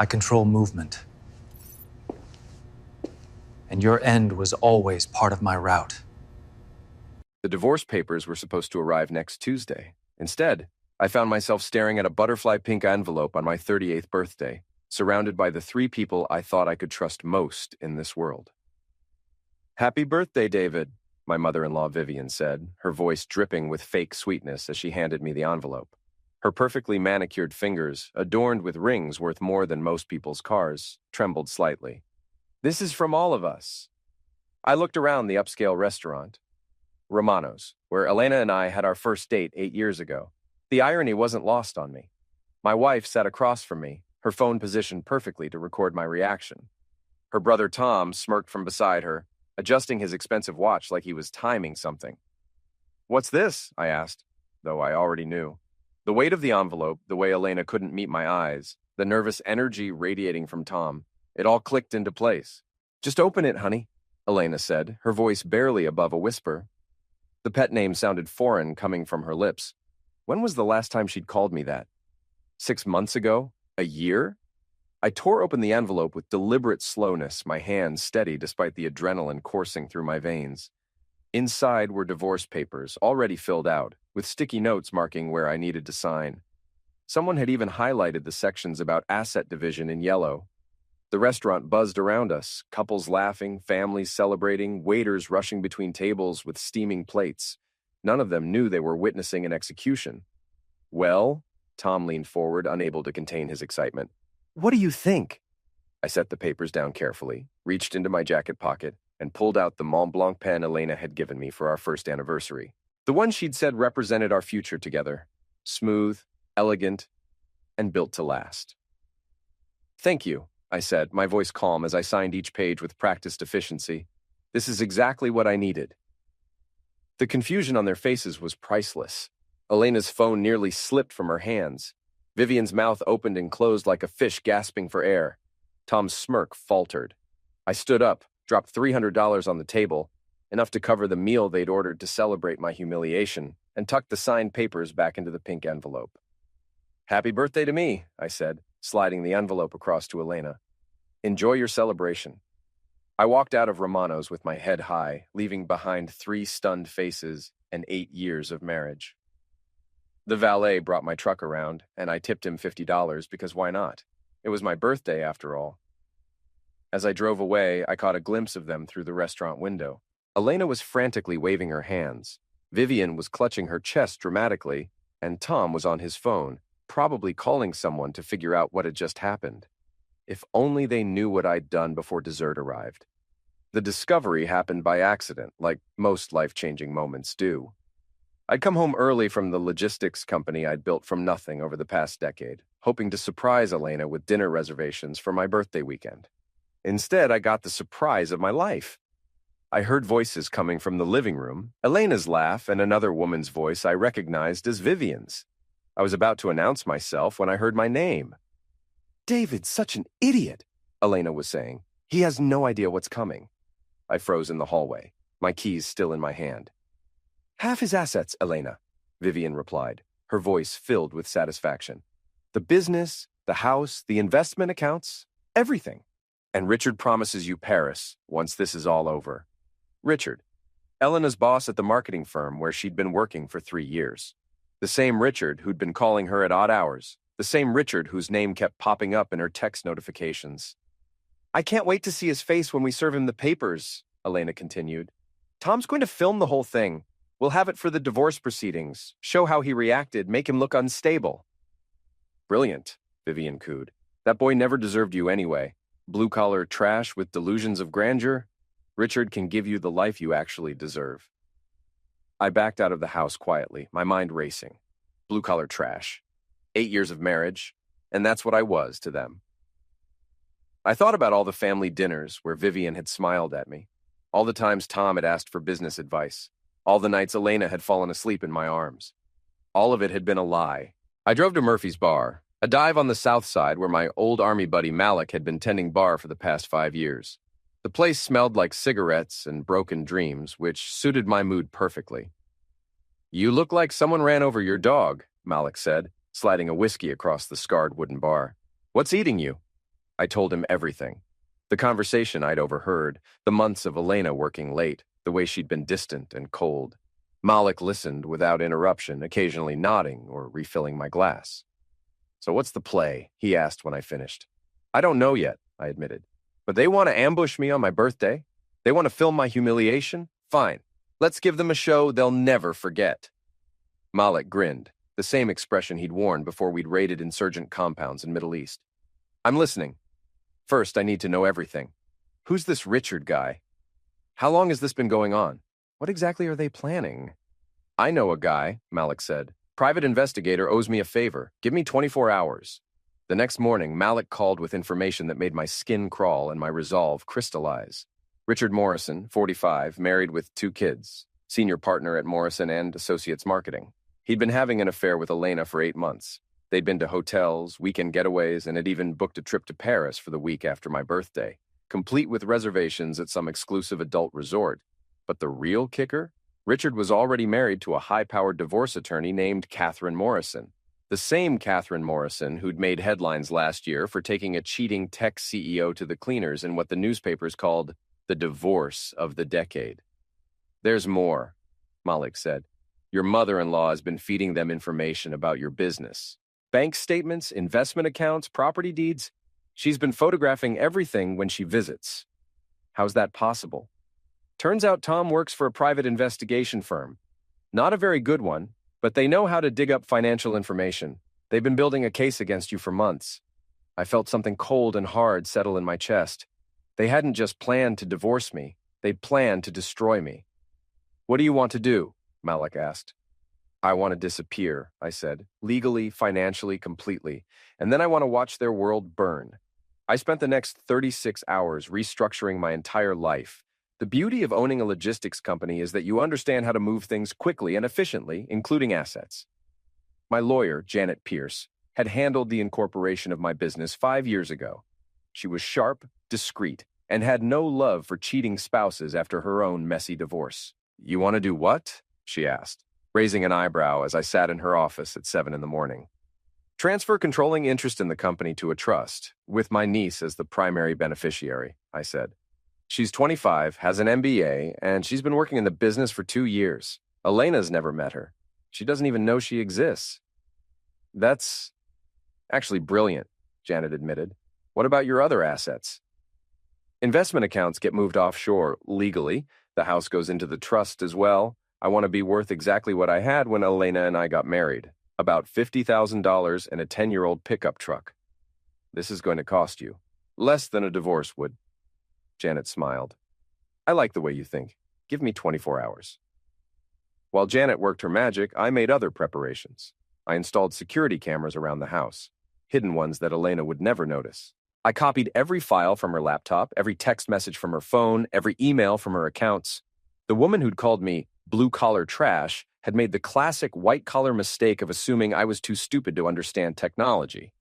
I control movement. And your end was always part of my route. The divorce papers were supposed to arrive next Tuesday. Instead, I found myself staring at a butterfly pink envelope on my 38th birthday, surrounded by the three people I thought I could trust most in this world. "Happy birthday, David," my mother-in-law Vivian said, her voice dripping with fake sweetness as she handed me the envelope. Her perfectly manicured fingers, adorned with rings worth more than most people's cars, trembled slightly. "This is from all of us." I looked around the upscale restaurant, Romano's, where Elena and I had our first date 8 years ago. The irony wasn't lost on me. My wife sat across from me, her phone positioned perfectly to record my reaction. Her brother Tom smirked from beside her, adjusting his expensive watch like he was timing something. "What's this?" I asked, though I already knew. The weight of the envelope, the way Elena couldn't meet my eyes, the nervous energy radiating from Tom, it all clicked into place. "Just open it, honey," Elena said, her voice barely above a whisper. The pet name sounded foreign coming from her lips. When was the last time she'd called me that? 6 months ago? A year? I tore open the envelope with deliberate slowness, my hands steady despite the adrenaline coursing through my veins. Inside were divorce papers, already filled out, with sticky notes marking where I needed to sign. Someone had even highlighted the sections about asset division in yellow. The restaurant buzzed around us, couples laughing, families celebrating, waiters rushing between tables with steaming plates. None of them knew they were witnessing an execution. "Well," Tom leaned forward, unable to contain his excitement. "What do you think?" I set the papers down carefully, reached into my jacket pocket, and pulled out the Mont Blanc pen Elena had given me for our first anniversary. The one she'd said represented our future together. Smooth, elegant, and built to last. "Thank you," I said, my voice calm as I signed each page with practiced efficiency. "This is exactly what I needed." The confusion on their faces was priceless. Elena's phone nearly slipped from her hands. Vivian's mouth opened and closed like a fish gasping for air. Tom's smirk faltered. I stood up, dropped $300 on the table, enough to cover the meal they'd ordered to celebrate my humiliation, and tucked the signed papers back into the pink envelope. "Happy birthday to me," I said, sliding the envelope across to Elena. "Enjoy your celebration." I walked out of Romano's with my head high, leaving behind 3 stunned faces and 8 years of marriage. The valet brought my truck around, and I tipped him $50 because why not? It was my birthday, after all. As I drove away, I caught a glimpse of them through the restaurant window. Elena was frantically waving her hands. Vivian was clutching her chest dramatically, and Tom was on his phone, probably calling someone to figure out what had just happened. If only they knew what I'd done before dessert arrived. The discovery happened by accident, like most life-changing moments do. I'd come home early from the logistics company I'd built from nothing over the past decade, hoping to surprise Elena with dinner reservations for my birthday weekend. Instead, I got the surprise of my life. I heard voices coming from the living room, Elena's laugh and another woman's voice I recognized as Vivian's. I was about to announce myself when I heard my name. "David's such an idiot," Elena was saying. "He has no idea what's coming." I froze in the hallway, my keys still in my hand. "Half his assets, Elena," Vivian replied, her voice filled with satisfaction. "The business, the house, the investment accounts, everything. And Richard promises you Paris once this is all over." Richard, Elena's boss at the marketing firm where she'd been working for 3 years. The same Richard who'd been calling her at odd hours. The same Richard whose name kept popping up in her text notifications. "I can't wait to see his face when we serve him the papers," Elena continued. "Tom's going to film the whole thing. We'll have it for the divorce proceedings, show how he reacted, make him look unstable." "Brilliant," Vivian cooed. "That boy never deserved you anyway. Blue-collar trash with delusions of grandeur. Richard can give you the life you actually deserve." I backed out of the house quietly, my mind racing. Blue-collar trash. 8 years of marriage, and that's what I was to them. I thought about all the family dinners where Vivian had smiled at me, all the times Tom had asked for business advice, all the nights Elena had fallen asleep in my arms. All of it had been a lie. I drove to Murphy's Bar, a dive on the south side where my old army buddy Malik had been tending bar for the past 5 years. The place smelled like cigarettes and broken dreams, which suited my mood perfectly. "You look like someone ran over your dog," Malik said, sliding a whiskey across the scarred wooden bar. "What's eating you?" I told him everything. The conversation I'd overheard, the months of Elena working late, the way she'd been distant and cold. Malik listened without interruption, occasionally nodding or refilling my glass. "So what's the play?" he asked when I finished. "I don't know yet," I admitted. "But they want to ambush me on my birthday? They want to film my humiliation? Fine. Let's give them a show they'll never forget." Malik grinned, the same expression he'd worn before we'd raided insurgent compounds in Middle East. "I'm listening. First, I need to know everything. Who's this Richard guy? How long has this been going on? What exactly are they planning?" "I know a guy," Malik said. "Private investigator owes me a favor. Give me 24 hours. The next morning, Malik called with information that made my skin crawl and my resolve crystallize. Richard Morrison, 45, married with 2 kids, senior partner at Morrison and Associates Marketing. He'd been having an affair with Elena for 8 months. They'd been to hotels, weekend getaways, and had even booked a trip to Paris for the week after my birthday, complete with reservations at some exclusive adult resort. But the real kicker? Richard was already married to a high-powered divorce attorney named Catherine Morrison. The same Catherine Morrison who'd made headlines last year for taking a cheating tech CEO to the cleaners in what the newspapers called the divorce of the decade. "There's more," Malik said. "Your mother-in-law has been feeding them information about your business. Bank statements, investment accounts, property deeds. She's been photographing everything when she visits." "How's that possible?" "Turns out Tom works for a private investigation firm. Not a very good one, but they know how to dig up financial information. They've been building a case against you for months." I felt something cold and hard settle in my chest. They hadn't just planned to divorce me, they'd planned to destroy me. "What do you want to do?" Malik asked. "I want to disappear," I said, "legally, financially, completely, and then I want to watch their world burn." I spent the next 36 hours restructuring my entire life. The beauty of owning a logistics company is that you understand how to move things quickly and efficiently, including assets. My lawyer, Janet Pierce, had handled the incorporation of my business 5 years ago. She was sharp, discreet, and had no love for cheating spouses after her own messy divorce. "You want to do what?" she asked, raising an eyebrow as I sat in her office at 7 in the morning. "Transfer controlling interest in the company to a trust, with my niece as the primary beneficiary," I said. "She's 25, has an MBA, and she's been working in the business for 2 years. Elena's never met her. She doesn't even know she exists." "That's actually brilliant," Janet admitted. "What about your other assets?" "Investment accounts get moved offshore legally. The house goes into the trust as well. I want to be worth exactly what I had when Elena and I got married, about $50,000 and a 10-year-old pickup truck." "This is going to cost you less than a divorce would." Janet smiled. "I like the way you think. Give me 24 hours. While Janet worked her magic, I made other preparations. I installed security cameras around the house, hidden ones that Elena would never notice. I copied every file from her laptop, every text message from her phone, every email from her accounts. The woman who'd called me blue-collar trash had made the classic white-collar mistake of assuming I was too stupid to understand technology.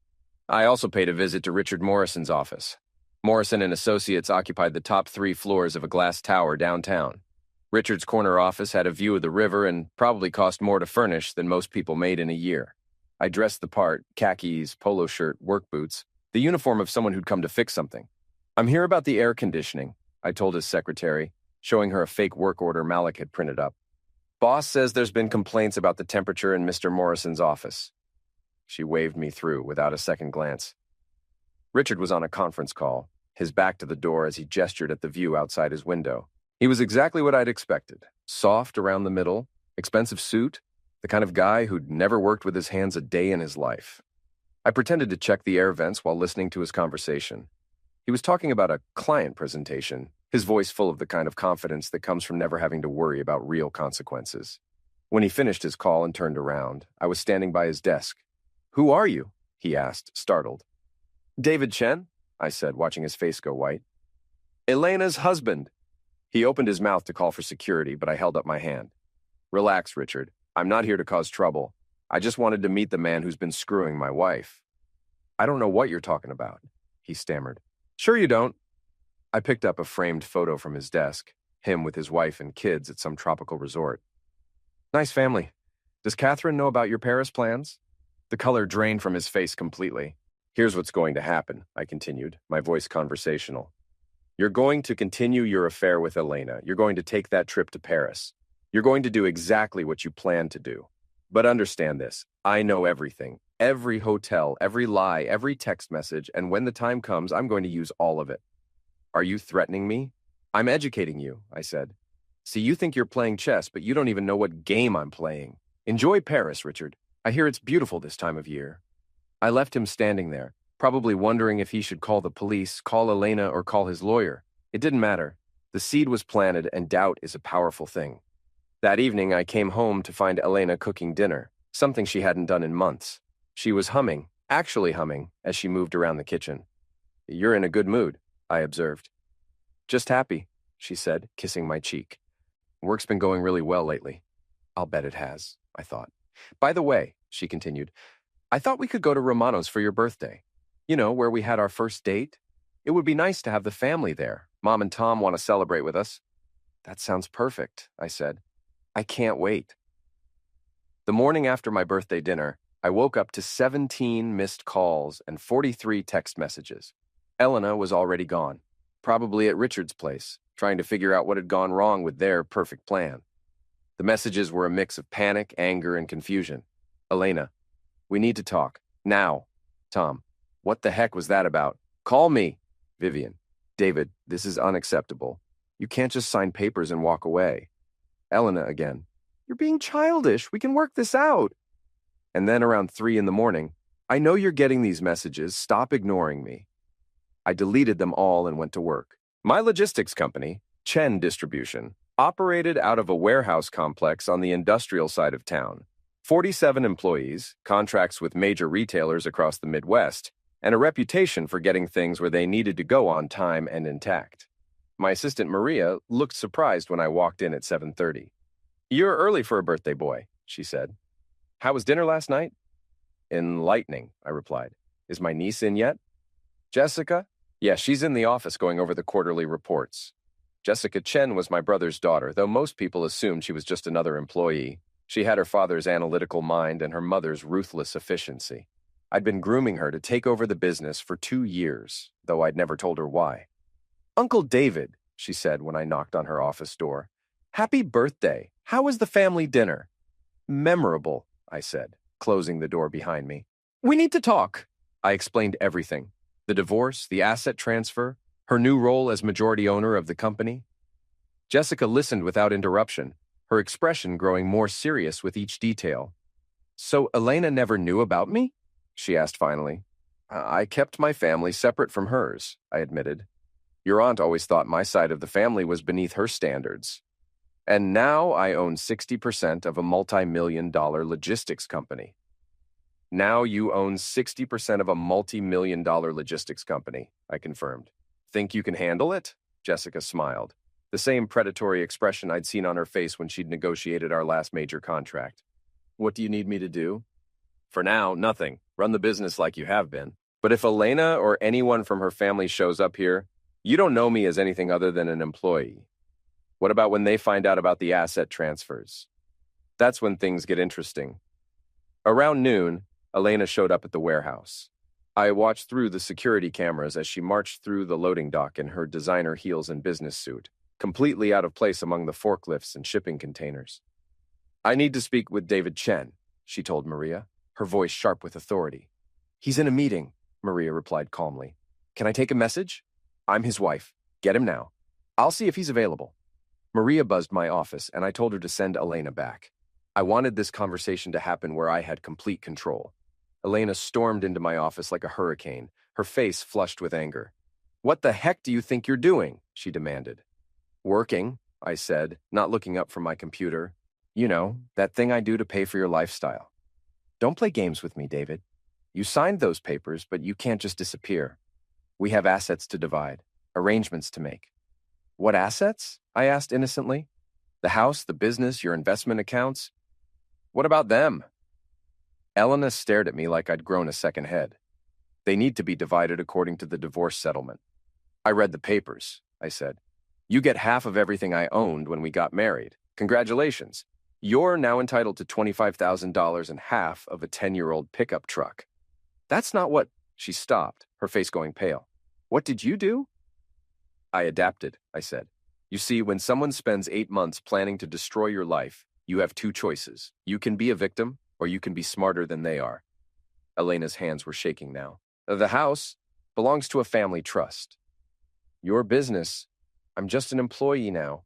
I also paid a visit to Richard Morrison's office. Morrison and Associates occupied the top 3 floors of a glass tower downtown. Richard's corner office had a view of the river and probably cost more to furnish than most people made in a year. I dressed the part, khakis, polo shirt, work boots, the uniform of someone who'd come to fix something. "I'm here about the air conditioning," I told his secretary, showing her a fake work order Malik had printed up. "Boss says there's been complaints about the temperature in Mr. Morrison's office." She waved me through without a second glance. Richard was on a conference call, his back to the door as he gestured at the view outside his window. He was exactly what I'd expected. Soft around the middle, expensive suit, the kind of guy who'd never worked with his hands a day in his life. I pretended to check the air vents while listening to his conversation. He was talking about a client presentation, his voice full of the kind of confidence that comes from never having to worry about real consequences. When he finished his call and turned around, I was standing by his desk. "Who are you?" he asked, startled. "David Chen," I said, watching his face go white. "Elena's husband." He opened his mouth to call for security, but I held up my hand. "Relax, Richard. I'm not here to cause trouble. I just wanted to meet the man who's been screwing my wife." "I don't know what you're talking about," he stammered. "Sure you don't." I picked up a framed photo from his desk, him with his wife and kids at some tropical resort. "Nice family. Does Catherine know about your Paris plans?" The color drained from his face completely. Here's what's going to happen, I continued, my voice conversational. You're going to continue your affair with Elena. You're going to take that trip to Paris. You're going to do exactly what you planned to do. But understand this, I know everything. Every hotel, every lie, every text message, and when the time comes, I'm going to use all of it. Are you threatening me? I'm educating you, I said. See, you think you're playing chess, but you don't even know what game I'm playing. Enjoy Paris, Richard. I hear it's beautiful this time of year. I left him standing there, probably wondering if he should call the police, call Elena, or call his lawyer. It didn't matter. The seed was planted, and doubt is a powerful thing. That evening, I came home to find Elena cooking dinner, something she hadn't done in months. She was humming, actually humming, as she moved around the kitchen. You're in a good mood, I observed. Just happy, she said, kissing my cheek. Work's been going really well lately. I'll bet it has, I thought. By the way, she continued, I thought we could go to Romano's for your birthday. You know, where we had our first date? It would be nice to have the family there. Mom and Tom want to celebrate with us. That sounds perfect, I said. I can't wait. The morning after my birthday dinner, I woke up to 17 missed calls and 43 text messages. Elena was already gone, probably at Richard's place, trying to figure out what had gone wrong with their perfect plan. The messages were a mix of panic, anger, and confusion. Elena, we need to talk. Now. Tom, what the heck was that about? Call me. Vivian, David, this is unacceptable. You can't just sign papers and walk away. Elena again, you're being childish. We can work this out. And then around 3 a.m, I know you're getting these messages. Stop ignoring me. I deleted them all and went to work. My logistics company, Chen Distribution, operated out of a warehouse complex on the industrial side of town. 47 employees, contracts with major retailers across the Midwest, and a reputation for getting things where they needed to go on time and intact. My assistant Maria looked surprised when I walked in at 7:30. You're early for a birthday boy, she said. How was dinner last night? Enlightening, I replied. Is my niece in yet? Jessica? Yeah, she's in the office going over the quarterly reports. Jessica Chen was my brother's daughter, though most people assumed she was just another employee. She had her father's analytical mind and her mother's ruthless efficiency. I'd been grooming her to take over the business for 2 years, though I'd never told her why. Uncle David, she said when I knocked on her office door. Happy birthday. How was the family dinner? Memorable, I said, closing the door behind me. We need to talk. I explained everything. The divorce, the asset transfer, her new role as majority owner of the company. Jessica listened without interruption, her expression growing more serious with each detail. So Elena never knew about me? She asked finally. I kept my family separate from hers, I admitted. Your aunt always thought my side of the family was beneath her standards. And now I own 60% of a multi-million-dollar logistics company. Now you own 60% of a multi-million-dollar logistics company, I confirmed. Think you can handle it? Jessica smiled, the same predatory expression I'd seen on her face when she'd negotiated our last major contract. What do you need me to do? For now, nothing. Run the business like you have been. But if Elena or anyone from her family shows up here, you don't know me as anything other than an employee. What about when they find out about the asset transfers? That's when things get interesting. Around noon, Elena showed up at the warehouse. I watched through the security cameras as she marched through the loading dock in her designer heels and business suit, completely out of place among the forklifts and shipping containers. I need to speak with David Chen, she told Maria, her voice sharp with authority. He's in a meeting, Maria replied calmly. Can I take a message? I'm his wife. Get him now. I'll see if he's available. Maria buzzed my office, and I told her to send Elena back. I wanted this conversation to happen where I had complete control. Elena stormed into my office like a hurricane, her face flushed with anger. What the heck do you think you're doing? She demanded. Working, I said, not looking up from my computer. You know, that thing I do to pay for your lifestyle. Don't play games with me, David. You signed those papers, but you can't just disappear. We have assets to divide, arrangements to make. What assets? I asked innocently. The house, the business, your investment accounts? What about them? Elena stared at me like I'd grown a second head. They need to be divided according to the divorce settlement. I read the papers, I said. You get half of everything I owned when we got married. Congratulations. You're now entitled to $25,000 and half of a 10-year-old pickup truck. That's not what... She stopped, her face going pale. What did you do? I adapted, I said. You see, when someone spends 8 months planning to destroy your life, you have two choices. You can be a victim, or you can be smarter than they are. Elena's hands were shaking now. The house belongs to a family trust. Your business, I'm just an employee now.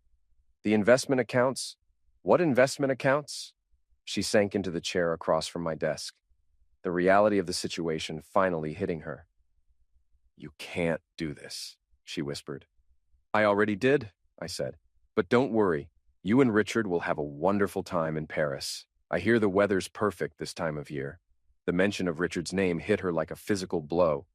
The investment accounts, what investment accounts? She sank into the chair across from my desk, the reality of the situation finally hitting her. You can't do this, she whispered. I already did, I said. But don't worry, you and Richard will have a wonderful time in Paris. I hear the weather's perfect this time of year. The mention of Richard's name hit her like a physical blow.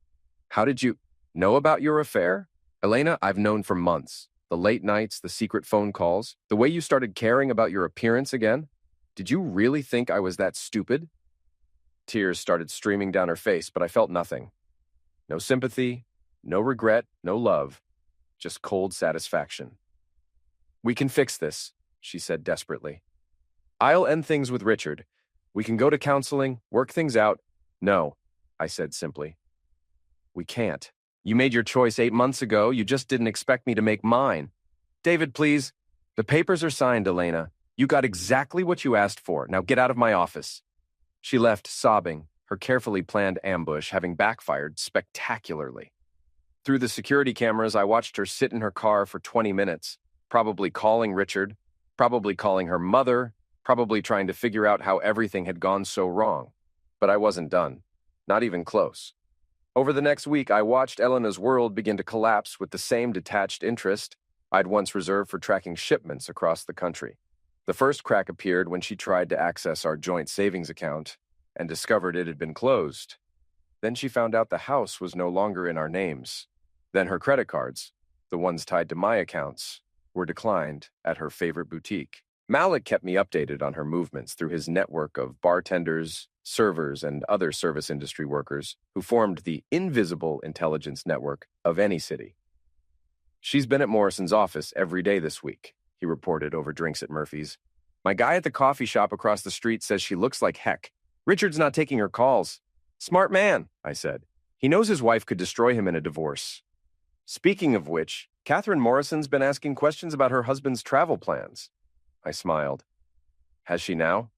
How did you know about your affair? Elena, I've known for months. The late nights, the secret phone calls, the way you started caring about your appearance again. Did you really think I was that stupid? Tears started streaming down her face, but I felt nothing. No sympathy, no regret, no love, just cold satisfaction. We can fix this, she said desperately. I'll end things with Richard. We can go to counseling, work things out. No, I said simply. We can't. You made your choice 8 months ago. You just didn't expect me to make mine. David, please. The papers are signed, Elena. You got exactly what you asked for. Now get out of my office. She left, sobbing, her carefully planned ambush having backfired spectacularly. Through the security cameras, I watched her sit in her car for 20 minutes, probably calling Richard, probably calling her mother, probably trying to figure out how everything had gone so wrong. But I wasn't done. Not even close. Over the next week, I watched Elena's world begin to collapse with the same detached interest I'd once reserved for tracking shipments across the country. The first crack appeared when she tried to access our joint savings account and discovered it had been closed. Then she found out the house was no longer in our names. Then her credit cards, the ones tied to my accounts, were declined at her favorite boutique. Malik kept me updated on her movements through his network of bartenders, servers, and other service industry workers who formed the invisible intelligence network of any city. She's been at Morrison's office every day this week, he reported over drinks at Murphy's. My guy at the coffee shop across the street says she looks like heck. Richard's not taking her calls. Smart man, I said. He knows his wife could destroy him in a divorce. Speaking of which, Catherine Morrison's been asking questions about her husband's travel plans. I smiled. Has she now?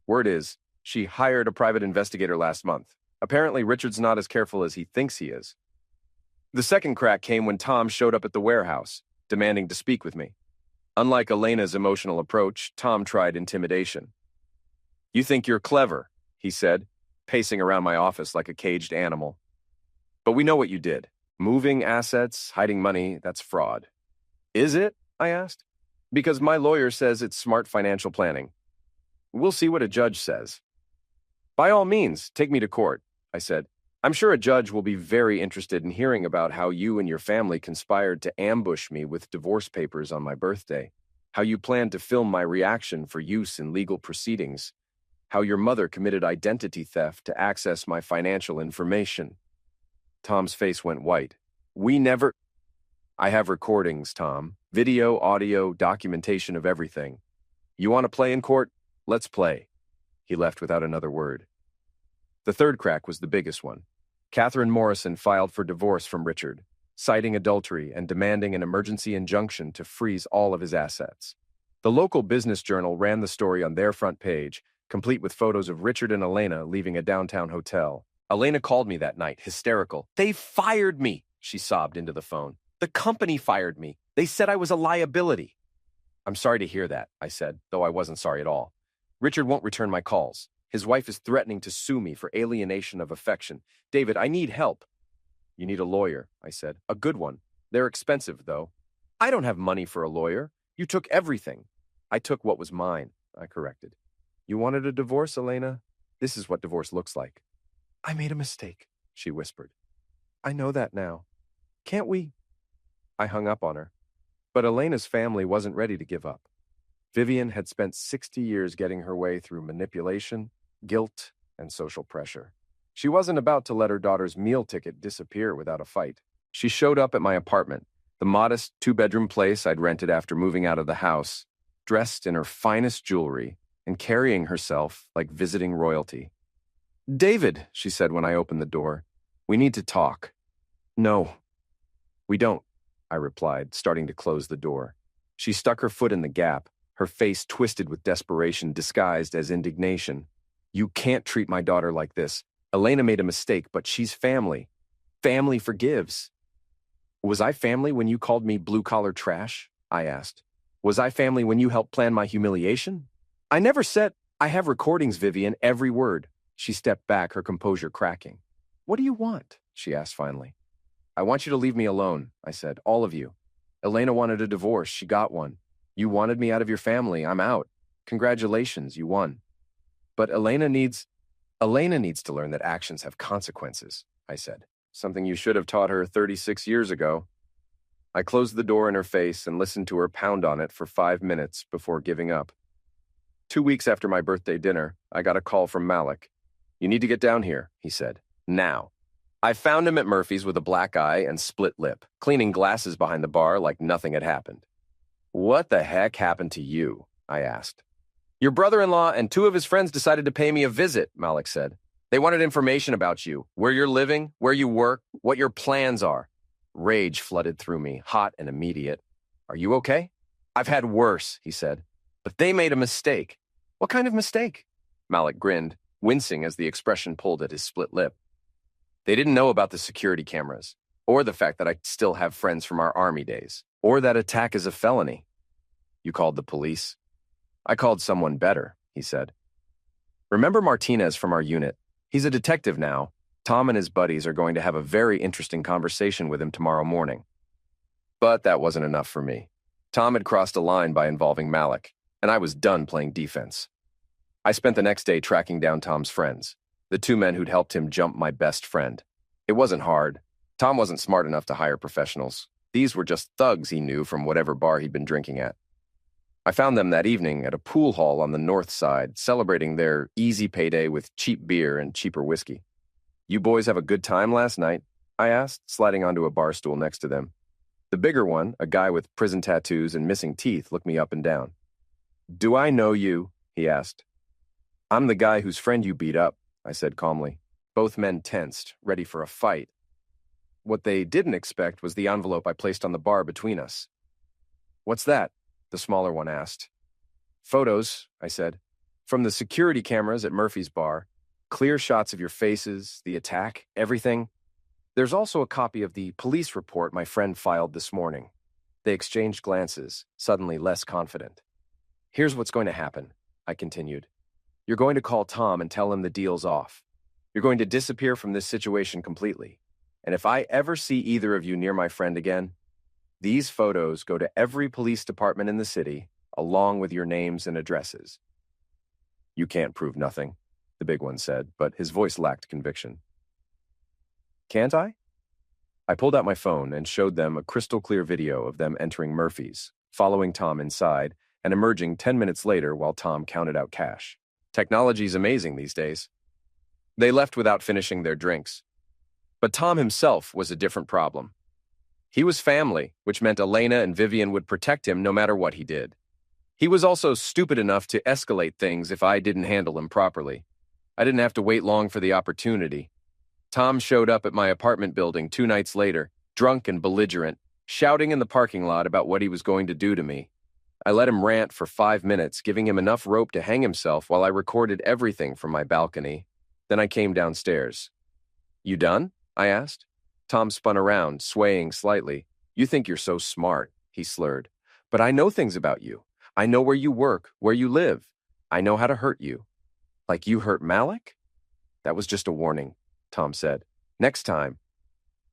Word is, she hired a private investigator last month. Apparently, Richard's not as careful as he thinks he is. The second crack came when Tom showed up at the warehouse, demanding to speak with me. Unlike Elena's emotional approach, Tom tried intimidation. You think you're clever, he said, pacing around my office like a caged animal. But we know what you did. Moving assets, hiding money, that's fraud. Is it? I asked. Because my lawyer says it's smart financial planning. We'll see what a judge says. By all means, take me to court, I said. I'm sure a judge will be very interested in hearing about how you and your family conspired to ambush me with divorce papers on my birthday, how you planned to film my reaction for use in legal proceedings, how your mother committed identity theft to access my financial information. Tom's face went white. I have recordings, Tom. Video, audio, documentation of everything. You want to play in court? Let's play. He left without another word. The third crack was the biggest one. Catherine Morrison filed for divorce from Richard, citing adultery and demanding an emergency injunction to freeze all of his assets. The local business journal ran the story on their front page, complete with photos of Richard and Elena leaving a downtown hotel. Elena called me that night, hysterical. They fired me, she sobbed into the phone. The company fired me. They said I was a liability. I'm sorry to hear that, I said, though I wasn't sorry at all. Richard won't return my calls. His wife is threatening to sue me for alienation of affection. David, I need help. You need a lawyer, I said. A good one. They're expensive, though. I don't have money for a lawyer. You took everything. I took what was mine, I corrected. You wanted a divorce, Elena? This is what divorce looks like. I made a mistake, she whispered. I know that now. Can't we? I hung up on her. But Elena's family wasn't ready to give up. Vivian had spent 60 years getting her way through manipulation, guilt, and social pressure. She wasn't about to let her daughter's meal ticket disappear without a fight. She showed up at my apartment, the modest 2-bedroom place I'd rented after moving out of the house, dressed in her finest jewelry and carrying herself like visiting royalty. David, she said when I opened the door, We need to talk. No, we don't, I replied, starting to close the door. She stuck her foot in the gap, her face twisted with desperation disguised as indignation. You can't treat my daughter like this. Elena made a mistake, but she's family. Family forgives. Was I family when you called me blue-collar trash? I asked. Was I family when you helped plan my humiliation? I never said. I have recordings, Vivian, every word. She stepped back, her composure cracking. What do you want? She asked finally. I want you to leave me alone, I said, all of you. Elena wanted a divorce, she got one. You wanted me out of your family, I'm out. Congratulations, you won. But Elena needs to learn that actions have consequences, I said. Something you should have taught her 36 years ago. I closed the door in her face and listened to her pound on it for 5 minutes before giving up. 2 weeks after my birthday dinner, I got a call from Malik. You need to get down here, he said. Now. I found him at Murphy's with a black eye and split lip, cleaning glasses behind the bar like nothing had happened. What the heck happened to you? I asked. Your brother-in-law and 2 of his friends decided to pay me a visit, Malik said. They wanted information about you, where you're living, where you work, what your plans are. Rage flooded through me, hot and immediate. Are you okay? I've had worse, he said. But they made a mistake. What kind of mistake? Malik grinned, wincing as the expression pulled at his split lip. They didn't know about the security cameras, or the fact that I still have friends from our army days, or that attack is a felony. You called the police? I called someone better, he said. Remember Martinez from our unit? He's a detective now. Tom and his buddies are going to have a very interesting conversation with him tomorrow morning. But that wasn't enough for me. Tom had crossed a line by involving Malik, and I was done playing defense. I spent the next day tracking down Tom's friends, the 2 men who'd helped him jump my best friend. It wasn't hard. Tom wasn't smart enough to hire professionals. These were just thugs he knew from whatever bar he'd been drinking at. I found them that evening at a pool hall on the north side, celebrating their easy payday with cheap beer and cheaper whiskey. You boys have a good time last night? I asked, sliding onto a bar stool next to them. The bigger one, a guy with prison tattoos and missing teeth, looked me up and down. Do I know you? He asked. I'm the guy whose friend you beat up, I said calmly. Both men tensed, ready for a fight. What they didn't expect was the envelope I placed on the bar between us. What's that? The smaller one asked. Photos, I said. From the security cameras at Murphy's bar. Clear shots of your faces, the attack, everything. There's also a copy of the police report my friend filed this morning. They exchanged glances, suddenly less confident. Here's what's going to happen, I continued. You're going to call Tom and tell him the deal's off. You're going to disappear from this situation completely. And if I ever see either of you near my friend again, these photos go to every police department in the city, along with your names and addresses. You can't prove nothing, the big one said, but his voice lacked conviction. Can't I? I pulled out my phone and showed them a crystal-clear video of them entering Murphy's, following Tom inside, and emerging 10 minutes later while Tom counted out cash. Technology's amazing these days. They left without finishing their drinks. But Tom himself was a different problem. He was family, which meant Elena and Vivian would protect him no matter what he did. He was also stupid enough to escalate things if I didn't handle him properly. I didn't have to wait long for the opportunity. Tom showed up at my apartment building 2 nights later, drunk and belligerent, shouting in the parking lot about what he was going to do to me. I let him rant for 5 minutes, giving him enough rope to hang himself while I recorded everything from my balcony. Then I came downstairs. You done? I asked. Tom spun around, swaying slightly. You think you're so smart, he slurred. But I know things about you. I know where you work, where you live. I know how to hurt you. Like you hurt Malik? That was just a warning, Tom said. Next time.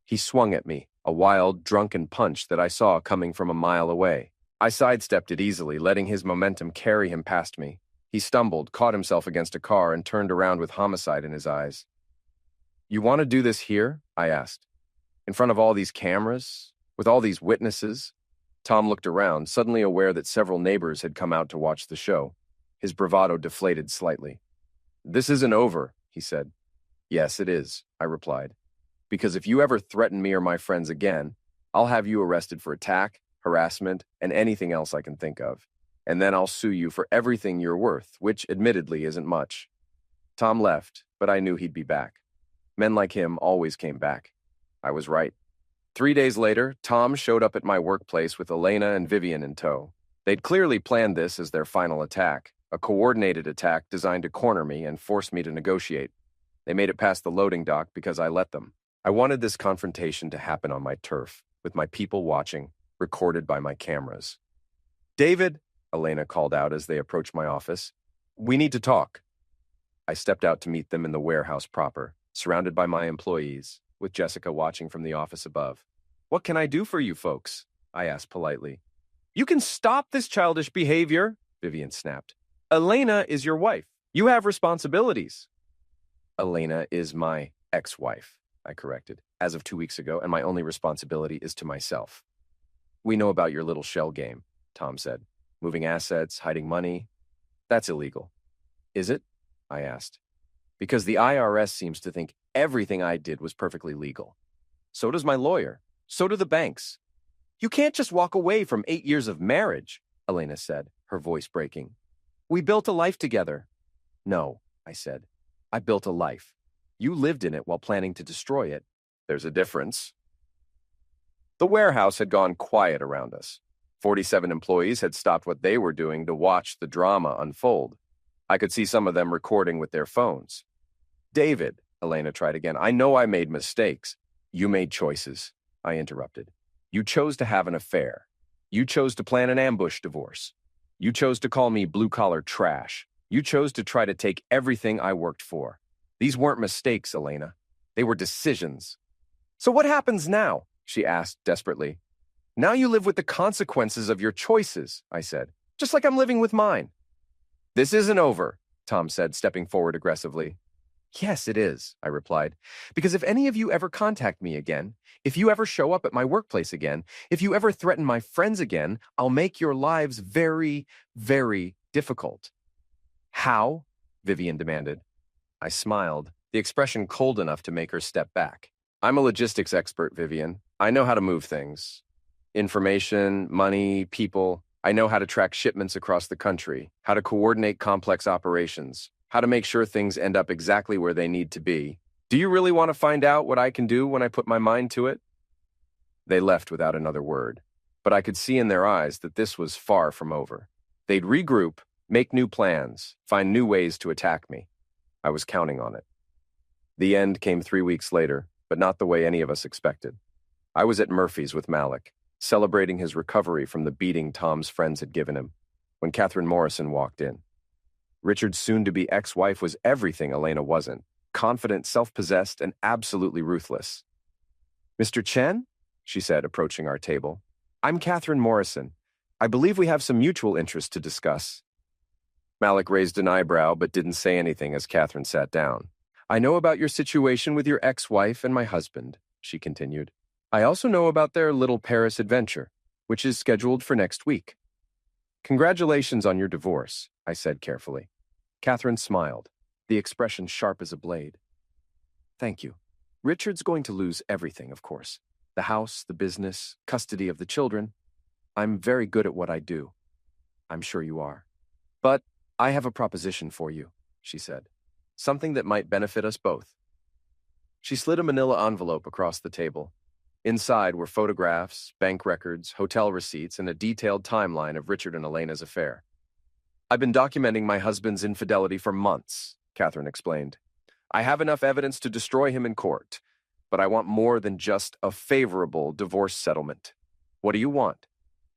He swung at me, a wild, drunken punch that I saw coming from a mile away. I sidestepped it easily, letting his momentum carry him past me. He stumbled, caught himself against a car, and turned around with homicide in his eyes. You want to do this here? I asked. In front of all these cameras? With all these witnesses? Tom looked around, suddenly aware that several neighbors had come out to watch the show. His bravado deflated slightly. This isn't over, he said. Yes, it is, I replied. Because if you ever threaten me or my friends again, I'll have you arrested for attack, harassment, and anything else I can think of. And then I'll sue you for everything you're worth, which admittedly isn't much. Tom left, but I knew he'd be back. Men like him always came back. I was right. 3 days later, Tom showed up at my workplace with Elena and Vivian in tow. They'd clearly planned this as their final attack, a coordinated attack designed to corner me and force me to negotiate. They made it past the loading dock because I let them. I wanted this confrontation to happen on my turf, with my people watching, recorded by my cameras. "David," Elena called out as they approached my office, "we need to talk." I stepped out to meet them in the warehouse proper, surrounded by my employees, with Jessica watching from the office above. "What can I do for you folks?" I asked politely. "You can stop this childish behavior," Vivian snapped. "Elena is your wife. You have responsibilities." "Elena is my ex-wife," I corrected, "as of 2 weeks ago, and my only responsibility is to myself." "We know about your little shell game," Tom said. "Moving assets, hiding money. That's illegal." "Is it?" I asked. "Because the IRS seems to think everything I did was perfectly legal. So does my lawyer. So do the banks. You can't just walk away from 8 years of marriage," Elena said, her voice breaking. "We built a life together." "No," I said. "I built a life. You lived in it while planning to destroy it. There's a difference." The warehouse had gone quiet around us. 47 employees had stopped what they were doing to watch the drama unfold. I could see some of them recording with their phones. "David," Elena tried again, "I know I made mistakes." "You made choices," I interrupted. "You chose to have an affair. You chose to plan an ambush divorce. You chose to call me blue-collar trash. You chose to try to take everything I worked for. These weren't mistakes, Elena. They were decisions." "So what happens now?" she asked desperately. "Now you live with the consequences of your choices," I said, "just like I'm living with mine." "This isn't over," Tom said, stepping forward aggressively. "Yes, it is," I replied, "because if any of you ever contact me again, if you ever show up at my workplace again, if you ever threaten my friends again, I'll make your lives very, very difficult." "How?" Vivian demanded. I smiled, the expression cold enough to make her step back. "I'm a logistics expert, Vivian. I know how to move things. Information, money, people. I know how to track shipments across the country, how to coordinate complex operations, how to make sure things end up exactly where they need to be. Do you really want to find out what I can do when I put my mind to it?" They left without another word, but I could see in their eyes that this was far from over. They'd regroup, make new plans, find new ways to attack me. I was counting on it. The end came 3 weeks later, but not the way any of us expected. I was at Murphy's with Malik, celebrating his recovery from the beating Tom's friends had given him, when Catherine Morrison walked in. Richard's soon-to-be ex-wife was everything Elena wasn't, confident, self-possessed, and absolutely ruthless. "Mr. Chen?" she said, approaching our table. "I'm Catherine Morrison. I believe we have some mutual interest to discuss." Malik raised an eyebrow but didn't say anything as Catherine sat down. "I know about your situation with your ex-wife and my husband," she continued. "I also know about their little Paris adventure, which is scheduled for next week." "Congratulations on your divorce," I said carefully. Catherine smiled, the expression sharp as a blade. "Thank you. Richard's going to lose everything, of course. The house, the business, custody of the children. I'm very good at what I do. I'm sure you are. But I have a proposition for you," she said. "Something that might benefit us both." She slid a manila envelope across the table. Inside were photographs, bank records, hotel receipts, and a detailed timeline of Richard and Elena's affair. "I've been documenting my husband's infidelity for months," Catherine explained. "I have enough evidence to destroy him in court, but I want more than just a favorable divorce settlement. What do you want?"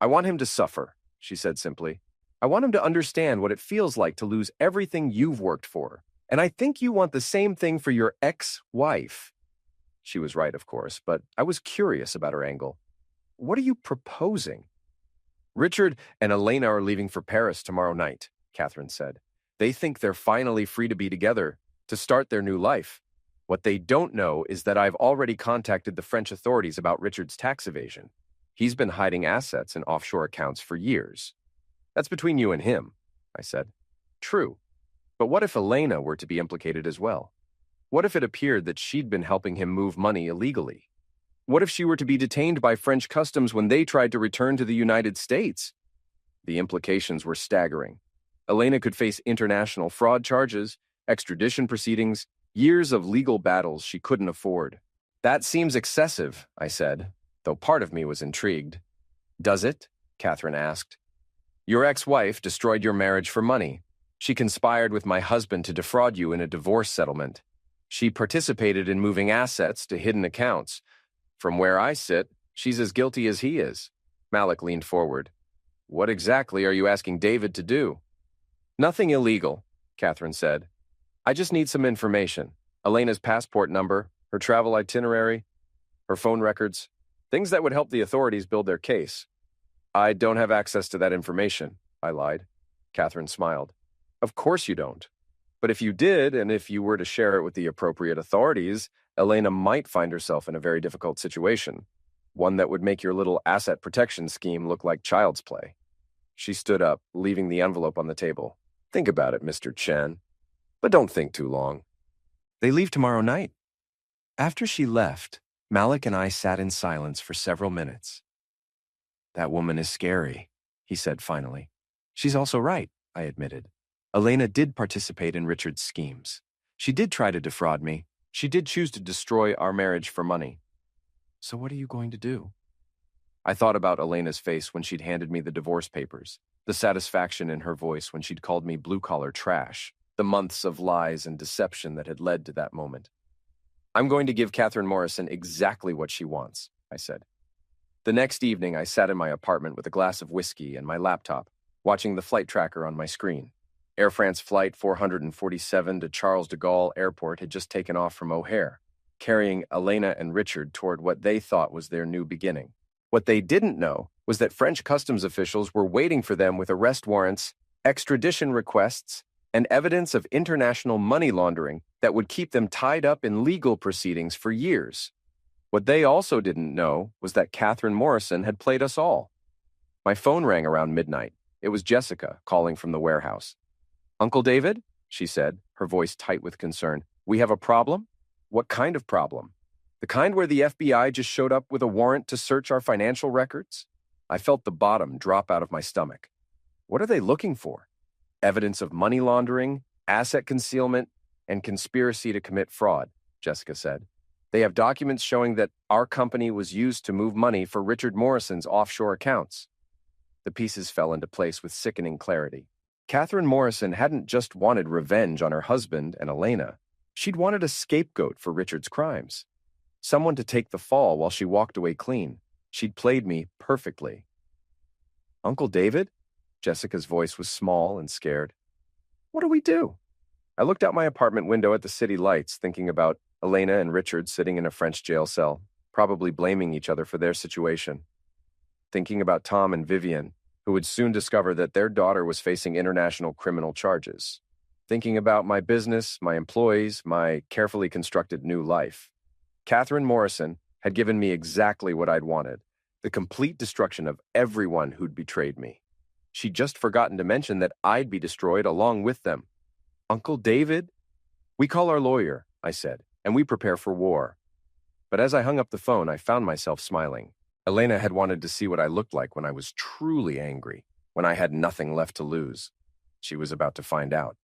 "I want him to suffer," she said simply. "I want him to understand what it feels like to lose everything you've worked for. And I think you want the same thing for your ex-wife." She was right, of course, but I was curious about her angle. "What are you proposing?" "Richard and Elena are leaving for Paris tomorrow night," Catherine said. "They think they're finally free to be together, to start their new life. What they don't know is that I've already contacted the French authorities about Richard's tax evasion. He's been hiding assets in offshore accounts for years." "That's between you and him," I said. "True. But what if Elena were to be implicated as well? What if it appeared that she'd been helping him move money illegally? What if she were to be detained by French customs when they tried to return to the United States?" The implications were staggering. Elena could face international fraud charges, extradition proceedings, Years of legal battles she couldn't afford. That seems excessive, I said, though part of me was intrigued. Does it? Catherine asked. Your ex-wife destroyed your marriage for money. She conspired with my husband to defraud you in a divorce settlement. She participated in moving assets to hidden accounts. From where I sit, she's as guilty as he is. Malik leaned forward. What exactly are you asking David to do? Nothing illegal, Catherine said. I just need some information. Elena's passport number, her travel itinerary, her phone records, things that would help the authorities build their case. I don't have access to that information, I lied. Catherine smiled. Of course you don't. But if you did, and if you were to share it with the appropriate authorities, Elena might find herself in a very difficult situation, one that would make your little asset protection scheme look like child's play. She stood up, leaving the envelope on the table. Think about it, Mr. Chen. But don't think too long. They leave tomorrow night. After she left, Malik and I sat in silence for several minutes. That woman is scary, he said finally. She's also right, I admitted. Elena did participate in Richard's schemes. She did try to defraud me. She did choose to destroy our marriage for money. So what are you going to do? I thought about Elena's face when she'd handed me the divorce papers, the satisfaction in her voice when she'd called me blue-collar trash, the months of lies and deception that had led to that moment. I'm going to give Catherine Morrison exactly what she wants, I said. The next evening, I sat in my apartment with a glass of whiskey and my laptop, watching the flight tracker on my screen. Air France Flight 447 to Charles de Gaulle Airport had just taken off from O'Hare, carrying Elena and Richard toward what they thought was their new beginning. What they didn't know was that French customs officials were waiting for them with arrest warrants, extradition requests, and evidence of international money laundering that would keep them tied up in legal proceedings for years. What they also didn't know was that Catherine Morrison had played us all. My phone rang around midnight. It was Jessica calling from the warehouse. Uncle David, she said, her voice tight with concern. We have a problem? What kind of problem? The kind where the FBI just showed up with a warrant to search our financial records? I felt the bottom drop out of my stomach. What are they looking for? Evidence of money laundering, asset concealment, and conspiracy to commit fraud, Jessica said. They have documents showing that our company was used to move money for Richard Morrison's offshore accounts. The pieces fell into place with sickening clarity. Catherine Morrison hadn't just wanted revenge on her husband and Elena. She'd wanted a scapegoat for Richard's crimes. Someone to take the fall while she walked away clean. She'd played me perfectly. Uncle David? Jessica's voice was small and scared. What do we do? I looked out my apartment window at the city lights, thinking about Elena and Richard sitting in a French jail cell, probably blaming each other for their situation. Thinking about Tom and Vivian, who would soon discover that their daughter was facing international criminal charges. Thinking about my business, my employees, my carefully constructed new life. Catherine Morrison had given me exactly what I'd wanted, the complete destruction of everyone who'd betrayed me. She'd just forgotten to mention that I'd be destroyed along with them. Uncle David? We call our lawyer, I said, and we prepare for war. But as I hung up the phone, I found myself smiling. Elena had wanted to see what I looked like when I was truly angry, when I had nothing left to lose. She was about to find out.